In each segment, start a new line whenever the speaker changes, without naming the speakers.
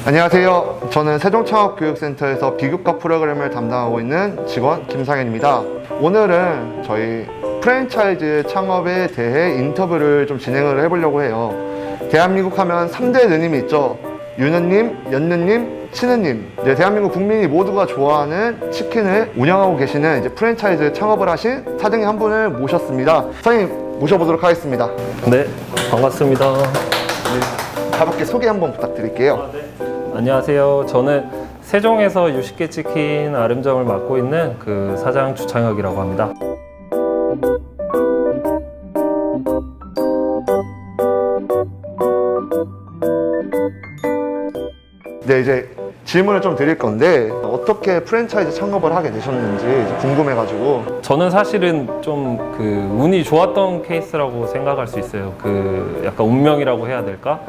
안녕하세요. 저는 세종창업교육센터에서 비교과 프로그램을 담당하고 있는 직원 김상현입니다. 오늘은 저희 프랜차이즈 창업에 대해 인터뷰를 좀 진행을 해보려고 해요. 대한민국 하면 3대 느님이 있죠. 유느님, 연느님, 친느님. 이제 대한민국 국민이 모두가 좋아하는 치킨을 운영하고 계시는 이제 프랜차이즈 창업을 하신 사장님 한 분을 모셨습니다. 사장님 모셔보도록 하겠습니다.
네, 반갑습니다.
가볍게 소개 한번 부탁드릴게요.
안녕하세요. 저는 세종에서 유식계 치킨 아름점을 맡고 있는 그 사장 주창혁이라고 합니다.
네, 이제 질문을 좀 드릴 건데 어떻게 프랜차이즈 창업을 하게 되셨는지 궁금해가지고.
저는 사실은 좀 그 운이 좋았던 케이스라고 생각할 수 있어요. 그 약간 운명이라고 해야 될까?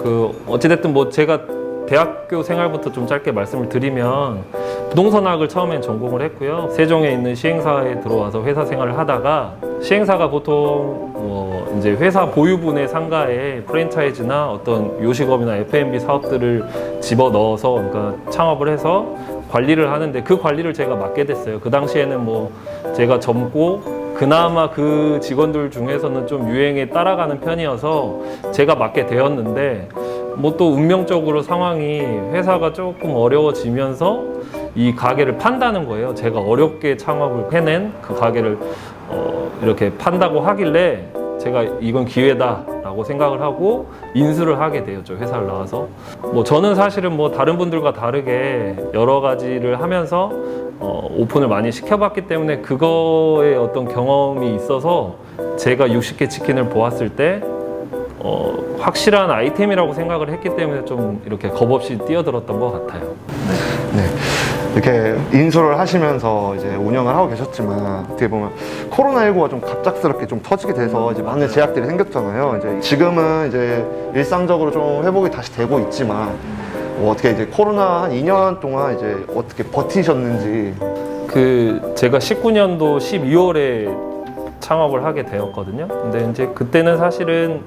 그 어찌됐든 뭐 제가 대학교 생활부터 좀 짧게 말씀을 드리면 부동산학을 처음엔 전공을 했고요. 세종에 있는 시행사에 들어와서 회사 생활을 하다가 시행사가 보통 뭐 이제 회사 보유분의 상가에 프랜차이즈나 어떤 요식업이나 F&B 사업들을 집어 넣어서 그러니까 창업을 해서 관리를 하는데 그 관리를 제가 맡게 됐어요. 그 당시에는 뭐 제가 젊고 그나마 그 직원들 중에서는 좀 유행에 따라가는 편이어서 제가 맡게 되었는데 뭐 또 운명적으로 상황이 회사가 조금 어려워지면서 이 가게를 판다는 거예요. 제가 어렵게 창업을 해낸 그 가게를 이렇게 판다고 하길래 제가 이건 기회다라고 생각을 하고 인수를 하게 되었죠. 회사를 나와서. 뭐 저는 사실은 뭐 다른 분들과 다르게 여러 가지를 하면서 오픈을 많이 시켜봤기 때문에 그거에 어떤 경험이 있어서 제가 60개 치킨을 보았을 때 확실한 아이템이라고 생각을 했기 때문에 좀 이렇게 겁없이 뛰어들었던 것 같아요.
네. 이렇게 인수를 하시면서 이제 운영을 하고 계셨지만 어떻게 보면 코로나19가 좀 갑작스럽게 좀 터지게 돼서 이제 많은 제약들이 생겼잖아요. 이제 지금은 이제 일상적으로 좀 회복이 다시 되고 있지만 어떻게 이제 코로나 한 2년 동안 이제 어떻게 버티셨는지.
그 제가 19년도 12월에 창업을 하게 되었거든요. 근데 이제 그때는 사실은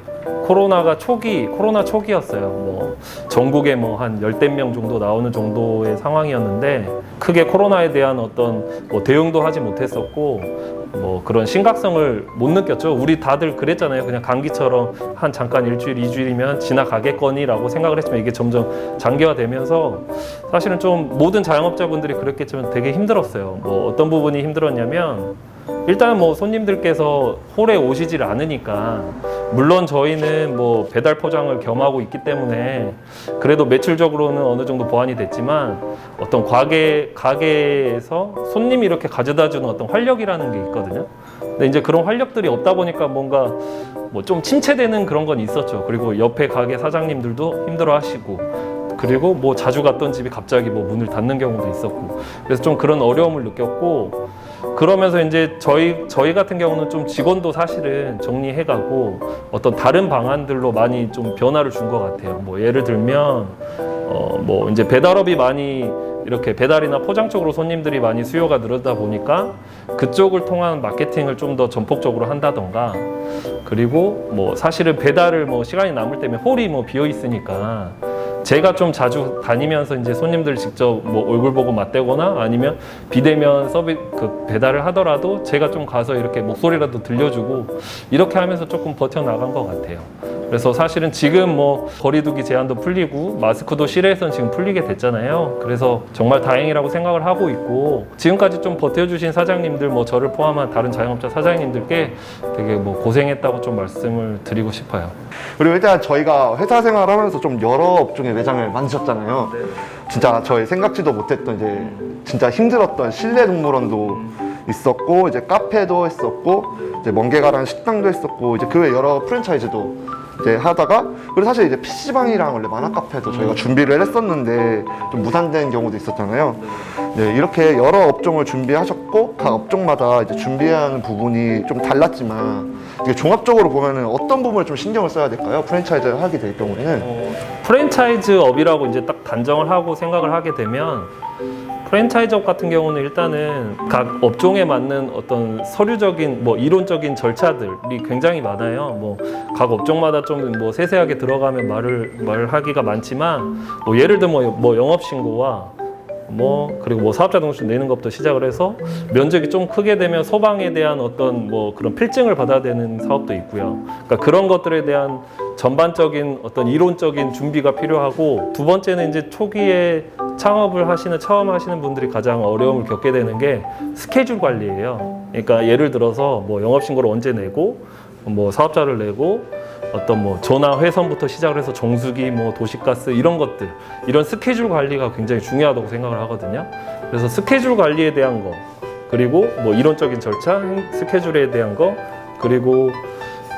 코로나 초기였어요. 뭐 전국에 뭐 한 10명 정도 나오는 정도의 상황이었는데 크게 코로나에 대한 어떤 뭐 대응도 하지 못했었고 뭐 그런 심각성을 못 느꼈죠. 우리 다들 그랬잖아요. 그냥 감기처럼 한 잠깐 일주일, 2주일이면 지나가겠거니라고 생각을 했지만 이게 점점 장기화되면서 사실은 좀 모든 자영업자분들이 그랬겠지만 되게 힘들었어요. 뭐 어떤 부분이 힘들었냐면 일단 뭐 손님들께서 홀에 오시질 않으니까 물론 저희는 뭐 배달 포장을 겸하고 있기 때문에 그래도 매출적으로는 어느 정도 보완이 됐지만 어떤 가게에서 손님이 이렇게 가져다 주는 어떤 활력이라는 게 있거든요. 근데 이제 그런 활력들이 없다 보니까 뭔가 뭐 좀 침체되는 그런 건 있었죠. 그리고 옆에 가게 사장님들도 힘들어 하시고 그리고 뭐 자주 갔던 집이 갑자기 뭐 문을 닫는 경우도 있었고 그래서 좀 그런 어려움을 느꼈고 그러면서 이제 저희 같은 경우는 좀 직원도 사실은 정리해가고 어떤 다른 방안들로 많이 좀 변화를 준 것 같아요. 뭐 예를 들면 뭐 이제 배달업이 많이 이렇게 배달이나 포장 쪽으로 손님들이 많이 수요가 늘어다 보니까 그쪽을 통한 마케팅을 좀 더 전폭적으로 한다던가 그리고 뭐 사실은 배달을 뭐 시간이 남을 때면 홀이 뭐 비어 있으니까 제가 좀 자주 다니면서 이제 손님들 직접 뭐 얼굴 보고 맞대거나 아니면 비대면 그 배달을 하더라도 제가 좀 가서 이렇게 목소리라도 들려주고 이렇게 하면서 조금 버텨나간 것 같아요. 그래서 사실은 지금 뭐 거리두기 제한도 풀리고 마스크도 실외에서는 지금 풀리게 됐잖아요. 그래서 정말 다행이라고 생각을 하고 있고 지금까지 좀 버텨주신 사장님들 뭐 저를 포함한 다른 자영업자 사장님들께 되게 뭐 고생했다고 좀 말씀을 드리고 싶어요.
그리고 일단 저희가 회사 생활하면서 좀 여러 업종의 매장을 만드셨잖아요. 진짜 저희 생각지도 못했던 이제 진짜 힘들었던 실내 동물원도 있었고 이제 카페도 했었고 이제 멍게가라는 식당도 했었고 이제 그 외 여러 프랜차이즈도 이제 하다가 그리고 사실 이제 PC방이랑 원래 만화 카페도 저희가 준비를 했었는데 좀 무산된 경우도 있었잖아요. 네, 이렇게 여러 업종을 준비하셨고 각 업종마다 이제 준비하는 부분이 좀 달랐지만 이게 종합적으로 보면은 어떤 부분을 좀 신경을 써야 될까요? 프랜차이즈를 하게 될 경우에는.
프랜차이즈 업이라고 이제 딱 단정을 하고 생각을 하게 되면 프랜차이즈업 같은 경우는 일단은 각 업종에 맞는 어떤 서류적인 뭐 이론적인 절차들이 굉장히 많아요. 뭐 각 업종마다 좀 뭐 세세하게 들어가면 말하기가 많지만 뭐 예를 들면 뭐 영업 신고와 뭐 그리고 뭐 사업자 등록증 내는 것부터 시작을 해서 면적이 좀 크게 되면 소방에 대한 어떤 뭐 그런 필증을 받아야 되는 사업도 있고요. 그러니까 그런 것들에 대한 전반적인 어떤 이론적인 준비가 필요하고, 두 번째는 이제 초기에 창업을 하시는 처음 하시는 분들이 가장 어려움을 겪게 되는 게 스케줄 관리예요. 그러니까 예를 들어서 뭐 영업 신고를 언제 내고 뭐 사업자를 내고 어떤 뭐 전화 회선부터 시작을 해서 정수기, 뭐 도시가스 이런 것들, 이런 스케줄 관리가 굉장히 중요하다고 생각을 하거든요. 그래서 스케줄 관리에 대한 거, 그리고 뭐 이론적인 절차, 스케줄에 대한 거, 그리고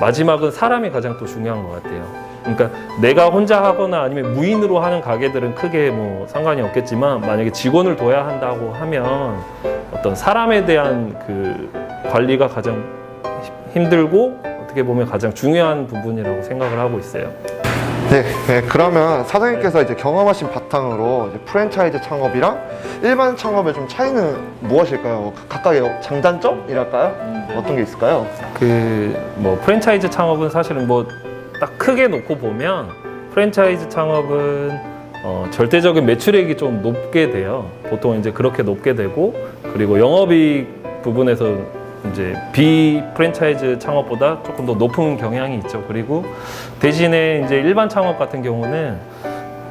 마지막은 사람이 가장 또 중요한 것 같아요. 그러니까 내가 혼자 하거나 아니면 무인으로 하는 가게들은 크게 뭐 상관이 없겠지만, 만약에 직원을 둬야 한다고 하면 어떤 사람에 대한 그 관리가 가장 힘들고 어떻게 보면 가장 중요한 부분이라고 생각을 하고 있어요.
네, 그러면 사장님께서 이제 경험하신 바탕으로 이제 프랜차이즈 창업이랑 일반 창업의 좀 차이는 무엇일까요? 각각의 장단점이랄까요? 어떤 게 있을까요?
그 뭐 프랜차이즈 창업은 사실은 뭐 딱 크게 놓고 보면 프랜차이즈 창업은 절대적인 매출액이 좀 높게 돼요. 보통 이제 그렇게 높게 되고, 그리고 영업이익 부분에서 이제 비 프랜차이즈 창업보다 조금 더 높은 경향이 있죠. 그리고 대신에 이제 일반 창업 같은 경우는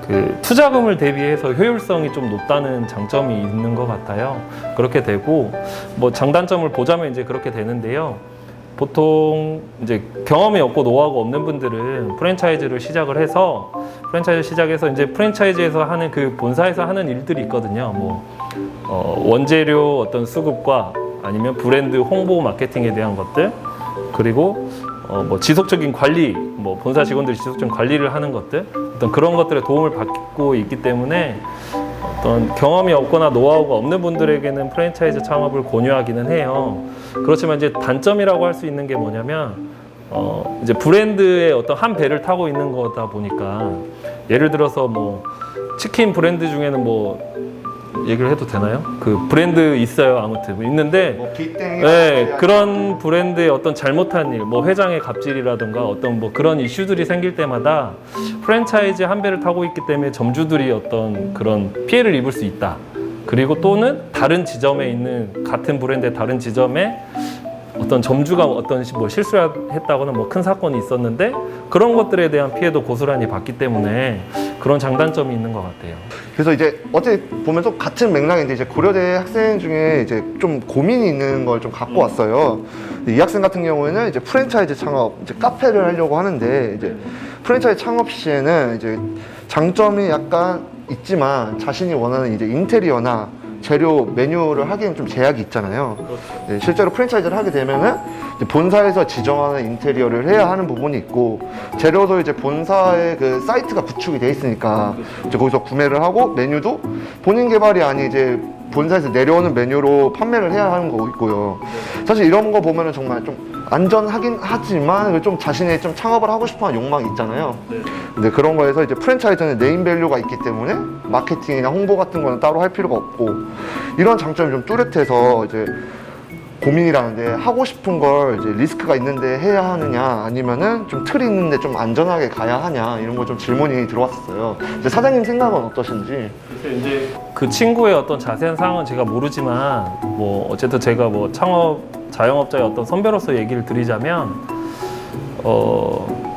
그 투자금을 대비해서 효율성이 좀 높다는 장점이 있는 것 같아요. 그렇게 되고, 뭐 장단점을 보자면 이제 그렇게 되는데요. 보통 이제 경험이 없고 노하우가 없는 분들은 프랜차이즈를 시작을 해서 이제 프랜차이즈에서 하는 그 본사에서 하는 일들이 있거든요. 뭐 원재료 어떤 수급과 아니면 브랜드 홍보 마케팅에 대한 것들, 그리고 뭐 지속적인 관리, 뭐 본사 직원들이 지속적인 관리를 하는 것들, 어떤 그런 것들에 도움을 받고 있기 때문에 어떤 경험이 없거나 노하우가 없는 분들에게는 프랜차이즈 창업을 권유하기는 해요. 그렇지만 이제 단점이라고 할 수 있는 게 뭐냐면 이제 브랜드의 어떤 한 배를 타고 있는 거다 보니까, 예를 들어서 뭐 치킨 브랜드 중에는 뭐 얘기를 해도 되나요? 그 브랜드 있어요. 아무튼 있는데
뭐 빅땡이
네, 그런 브랜드의 어떤 잘못한 일, 뭐 회장의 갑질이라든가 어떤 뭐 그런 이슈들이 생길 때마다 프랜차이즈 한 배를 타고 있기 때문에 점주들이 어떤 그런 피해를 입을 수 있다. 그리고 또는 다른 지점에 있는 같은 브랜드의 다른 지점에 어떤 점주가 어떤 뭐 실수를 했다거나 뭐 큰 사건이 있었는데 그런 것들에 대한 피해도 고스란히 받기 때문에 그런 장단점이 있는 것 같아요.
그래서 이제 어제 보면서 같은 맥락인데 이제 고려대 학생 중에 이제 좀 고민이 있는 걸 좀 갖고 왔어요. 이 학생 같은 경우에는 이제 프랜차이즈 창업, 이제 카페를 하려고 하는데 이제 프랜차이즈 창업 시에는 이제 장점이 약간 있지만 자신이 원하는 이제 인테리어나 재료 메뉴를 하기에는 좀 제약이 있잖아요. 네, 실제로 프랜차이즈를 하게 되면은 이제 본사에서 지정하는 인테리어를 해야 하는 부분이 있고, 재료도 이제 본사의 그 사이트가 구축이 돼 있으니까 이제 거기서 구매를 하고, 메뉴도 본인 개발이 아닌 이제 본사에서 내려오는 메뉴로 판매를 해야 하는 거 있고요. 사실 이런 거 보면은 정말 좀 안전하긴 하지만 좀 자신이 좀 창업을 하고 싶어하는 욕망이 있잖아요. 근데 그런 거에서 이제 프랜차이즈는 네임밸류가 있기 때문에 마케팅이나 홍보 같은 거는 따로 할 필요가 없고, 이런 장점이 좀 뚜렷해서 이제 고민이라는데, 하고 싶은 걸 이제 리스크가 있는데 해야 하느냐, 아니면은 좀 틀이 있는데 좀 안전하게 가야 하냐, 이런 거 좀 질문이 들어왔었어요. 이제 사장님 생각은 어떠신지?
글쎄 이제 그 친구의 어떤 자세한 사항은 제가 모르지만, 뭐 어쨌든 제가 뭐 창업 자영업자의 어떤 선배로서 얘기를 드리자면,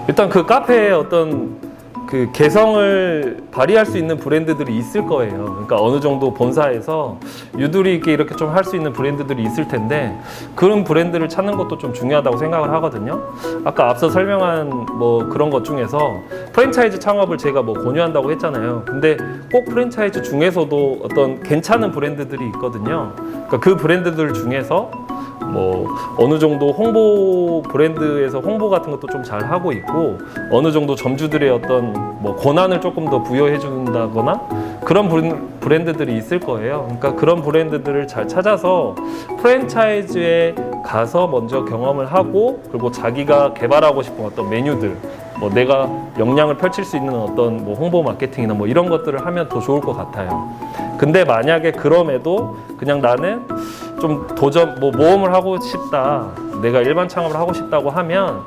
일단 그 카페에 어떤 그 개성을 발휘할 수 있는 브랜드들이 있을 거예요. 그러니까 어느 정도 본사에서 유두리 있게 이렇게 좀 할 수 있는 브랜드들이 있을 텐데, 그런 브랜드를 찾는 것도 좀 중요하다고 생각을 하거든요. 아까 앞서 설명한 뭐 그런 것 중에서 프랜차이즈 창업을 제가 뭐 권유한다고 했잖아요. 근데 꼭 프랜차이즈 중에서도 어떤 괜찮은 브랜드들이 있거든요. 그러니까 그 브랜드들 중에서 뭐 어느 정도 홍보, 브랜드에서 홍보 같은 것도 좀 잘 하고 있고, 어느 정도 점주들의 어떤 뭐 권한을 조금 더 부여해 준다거나 그런 브랜드들이 있을 거예요. 그러니까 그런 브랜드들을 잘 찾아서 프랜차이즈에 가서 먼저 경험을 하고, 그리고 자기가 개발하고 싶은 어떤 메뉴들, 뭐 내가 역량을 펼칠 수 있는 어떤 뭐 홍보 마케팅이나 뭐 이런 것들을 하면 더 좋을 것 같아요. 근데 만약에 그럼에도 그냥 나는 좀 도전 뭐 모험을 하고 싶다, 내가 일반 창업을 하고 싶다고 하면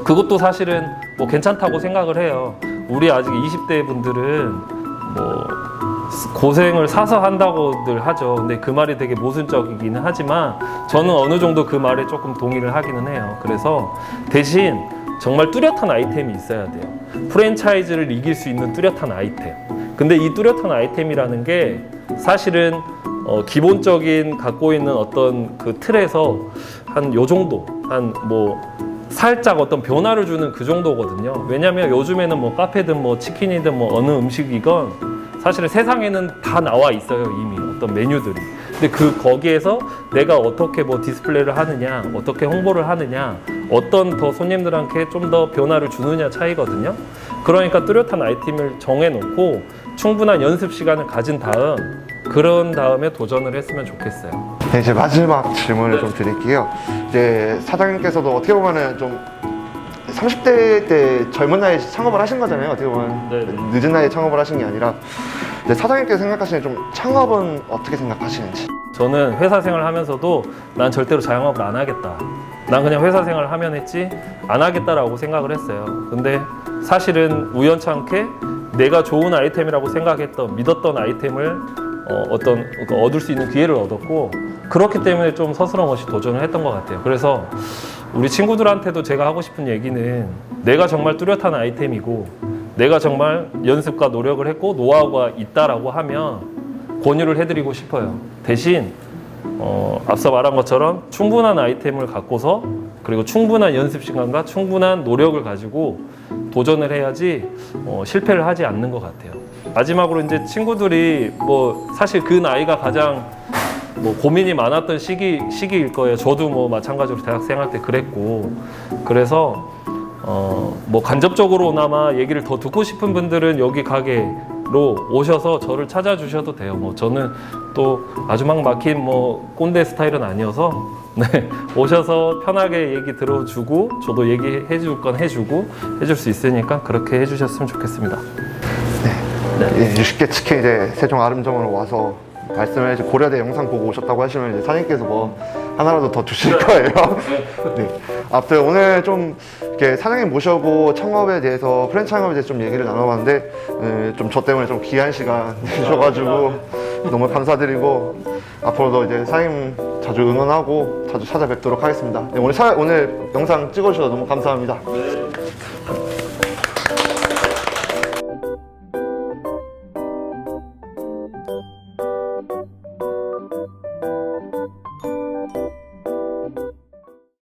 그것도 사실은 뭐 괜찮다고 생각을 해요. 우리 아직 20대 분들은 뭐 고생을 사서 한다고들 하죠. 근데 그 말이 되게 모순적이기는 하지만 저는 어느 정도 그 말에 조금 동의를 하기는 해요. 그래서 대신 정말 뚜렷한 아이템이 있어야 돼요. 프랜차이즈를 이길 수 있는 뚜렷한 아이템. 근데 이 뚜렷한 아이템이라는 게 사실은 기본적인 갖고 있는 어떤 그 틀에서 한 요 정도, 한 뭐 살짝 어떤 변화를 주는 그 정도거든요. 왜냐면 요즘에는 뭐 카페든 뭐 치킨이든 뭐 어느 음식이건 사실은 세상에는 다 나와 있어요, 이미 어떤 메뉴들이. 근데 그 거기에서 내가 어떻게 뭐 디스플레이를 하느냐, 어떻게 홍보를 하느냐, 어떤 더 손님들한테 좀 더 변화를 주느냐 차이거든요. 그러니까 뚜렷한 아이템을 정해놓고 충분한 연습 시간을 가진 다음, 그런 다음에 도전을 했으면 좋겠어요.
네, 이제 마지막 질문을 좀 드릴게요. 이제 사장님께서도 어떻게 보면은 좀 30대 때 젊은 나이에 창업을 하신 거잖아요. 어떻게 보면
네.
늦은 나이에 창업을 하신 게 아니라. 근데 사장님께서 생각하시는 좀 창업은 어떻게 생각하시는지.
저는 회사 생활을 하면서도 난 절대로 자영업을 안 하겠다. 난 그냥 회사 생활을 하면 했지 안 하겠다라고 생각을 했어요. 근데 사실은 우연찮게 내가 좋은 아이템이라고 생각했던, 믿었던 아이템을 얻을 수 있는 기회를 얻었고, 그렇기 때문에 좀 서스럼 없이 도전을 했던 것 같아요. 그래서 우리 친구들한테도 제가 하고 싶은 얘기는 내가 정말 뚜렷한 아이템이고 내가 정말 연습과 노력을 했고 노하우가 있다라고 하면 권유를 해드리고 싶어요. 대신 앞서 말한 것처럼 충분한 아이템을 갖고서, 그리고 충분한 연습 시간과 충분한 노력을 가지고 도전을 해야지 실패를 하지 않는 것 같아요. 마지막으로 이제 친구들이 뭐 사실 그 나이가 가장 뭐 고민이 많았던 시기일 거예요. 저도 뭐 마찬가지로 대학생 할 때 그랬고, 그래서 뭐 간접적으로나마 얘기를 더 듣고 싶은 분들은 여기 가게로 오셔서 저를 찾아주셔도 돼요. 뭐 저는 또 아주 막 막힌 뭐 꼰대 스타일은 아니어서 네, 오셔서 편하게 얘기 들어주고 저도 얘기해 줄 건 해주고 해줄 수 있으니까 그렇게 해주셨으면 좋겠습니다.
예, 60개 치킨 이제 세종 아름정으로 와서 말씀을 해주 고려대 영상 보고 오셨다고 하시면 이제 사장님께서 뭐 하나라도 더 주실 거예요. 네. 아무튼 오늘 좀 이렇게 사장님 모셔고 창업에 대해서, 프랜차이즈 창업에 대해서 좀 얘기를 나눠봤는데 좀 저 때문에 좀 귀한 시간 내주셔가지고 너무 감사드리고 앞으로도 이제 사장님 자주 응원하고 자주 찾아뵙도록 하겠습니다. 네, 오늘 영상 찍어주셔서 너무 감사합니다.